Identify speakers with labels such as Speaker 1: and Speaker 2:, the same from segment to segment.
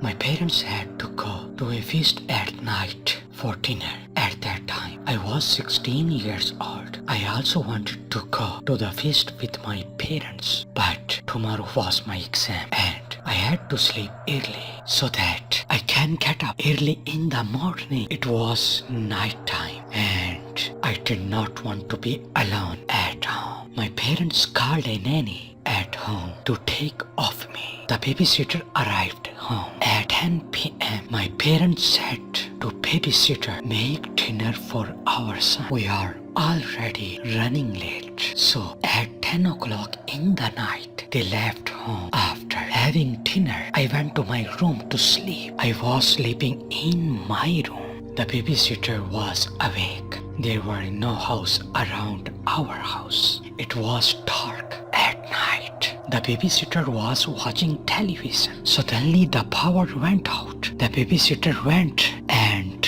Speaker 1: My parents had to go to a feast at night for dinner. At that time, I was 16 years old. I also wanted to go to the feast with my parents, but tomorrow was my exam and I had to sleep early so that I can get up early in the morning. It was night time and I did not want to be alone at home. My parents called a nanny at home to take off me. The babysitter arrived home at 10 p.m. My parents said to babysitter, make dinner for our son. We are already running late. So at 10 o'clock in the night, they left home. After having dinner, I went to my room to sleep. I was sleeping in my room. The babysitter was awake. There were no house around our house. It was dark at night. The babysitter was watching television. Suddenly the power went out. The babysitter went and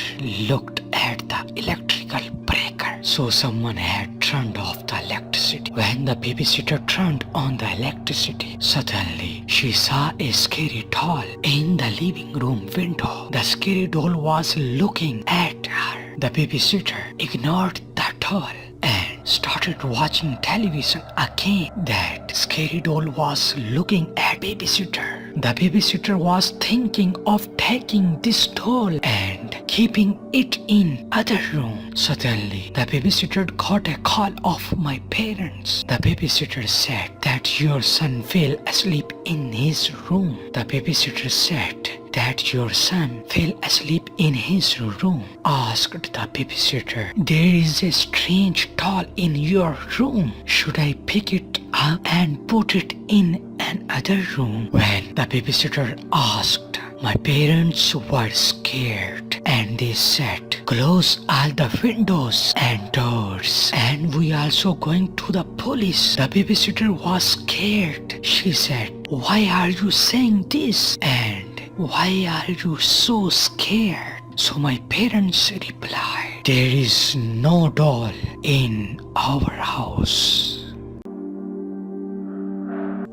Speaker 1: looked at the electrical breaker. So someone had turned off the electricity. When the babysitter turned on the electricity, suddenly she saw a scary doll in the living room window. The scary doll was looking at her. The babysitter ignored the doll and started watching television again. That scary doll was looking at babysitter. The babysitter was thinking of taking this doll and keeping it in other room. Suddenly, the babysitter got a call of my parents. The babysitter said that your son fell asleep in his room. The babysitter said that your son fell asleep in his room. Asked the babysitter, there is a strange doll in your room. Should I pick it up and put it in another room? When the babysitter asked, my parents were scared and they said, close all the windows and doors and we also going to the police. The babysitter was scared. She said, why are you saying this? And why are you so scared? So my parents replied, there is no doll in our house.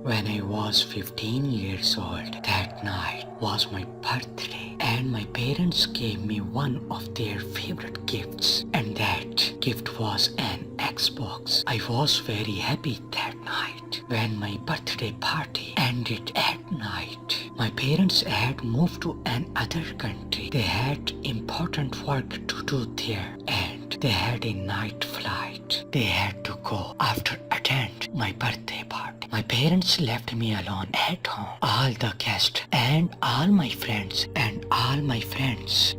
Speaker 1: When I was 15 years old, that night was my birthday and my parents gave me one of their favorite gifts and that gift was an Xbox. I was very happy that night. When my birthday party ended at night, my parents had moved to another country. They had important work to do there and they had a night flight. They had to go after attend my birthday party. My parents left me alone at home. All the guests and all my friends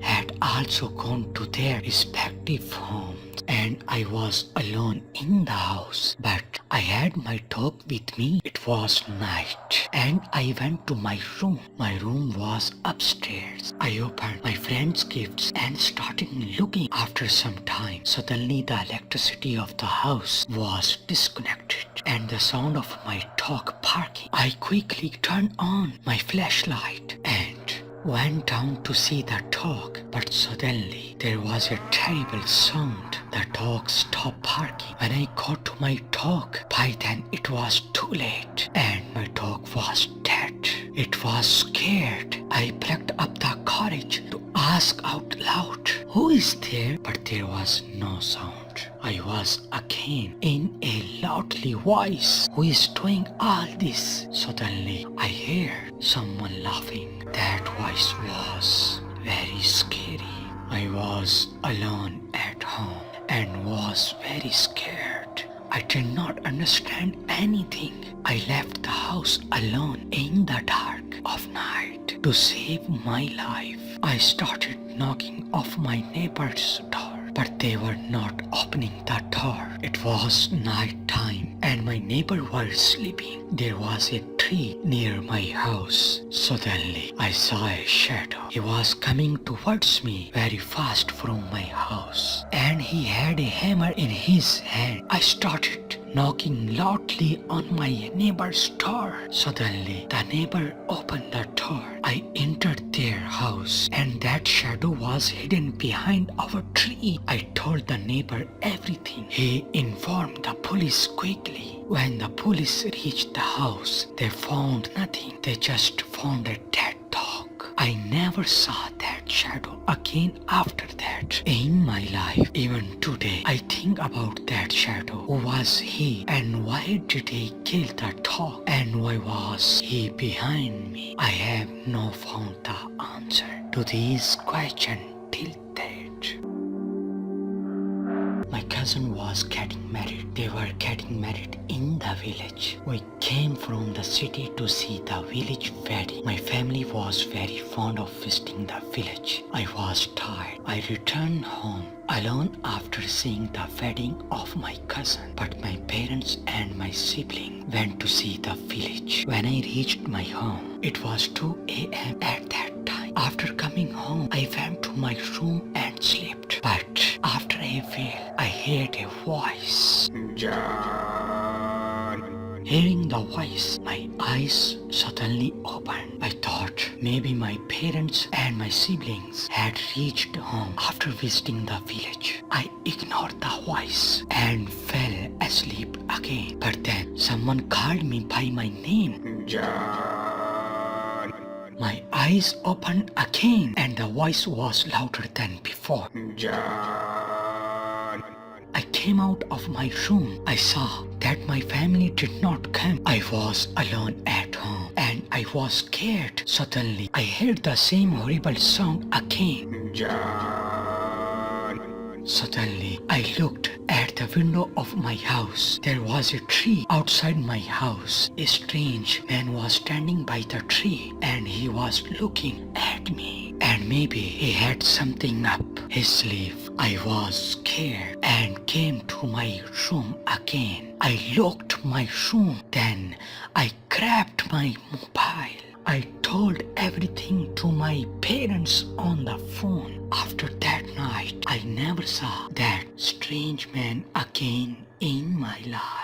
Speaker 1: had also gone to their respective homes and I was alone in the house. But I had my dog with me. It was night and I went to my room. My room was upstairs. I opened my friend's gifts and started looking. After some time, suddenly the electricity of the house was disconnected and the sound of my dog barking. I quickly turned on my flashlight and went down to see the dog, but suddenly there was a terrible sound. The dog stopped barking. When I got to my dog, by then it was too late and my dog was dead. It was scared. I plucked up the courage to ask out loud, who is there? But there was no sound. I was again in a loudly voice, who is doing all this? Suddenly I heard someone laughing. That voice was very scary. I was alone at home and was very scared. I did not understand anything. I left the house alone in the dark of night to save my life. I started knocking off my neighbor's door, but they were not opening the door. It was night time and my neighbor was sleeping. There was a tree near my house. Suddenly I saw a shadow. He was coming towards me very fast from my house and he had a hammer in his hand. I started knocking loudly on my neighbor's door. Suddenly the neighbor opened the door. I entered their house and that shadow was hidden behind our tree. I told the neighbor everything. He informed the police quickly. When the police reached the house, they found nothing. They just found a dead dog. I never saw that shadow again after that in my life. Even today, I think about that shadow. Who was he and why did he kill the dog? And why was he behind me? I have not found the answer to these questions till date. My cousin was getting married. They were getting married in the village. We came from the city to see the village wedding. My family was very fond of visiting the village. I was tired. I returned home alone after seeing the wedding of my cousin. But my parents and my sibling went to see the village. When I reached my home, it was 2 a.m. at that time. After coming home, I went to my room and slept. But after a while, I heard a voice. John. Hearing the voice, my eyes suddenly opened. I thought maybe my parents and my siblings had reached home after visiting the village. I ignored the voice and fell asleep again. But then someone called me by my name. John. My eyes opened again and the voice was louder than before. John. I came out of my room. I saw that my family did not come. I was alone at home and I was scared. Suddenly, I heard the same horrible sound again. John. Suddenly, I looked at the window of my house. There was a tree outside my house. A strange man was standing by the tree and he was looking at me. And maybe he had something up his sleeve. I was scared and came to my room again. I locked my room. Then I grabbed my mobile. I told everything to my parents on the phone. After that night, I never saw that strange man again in my life.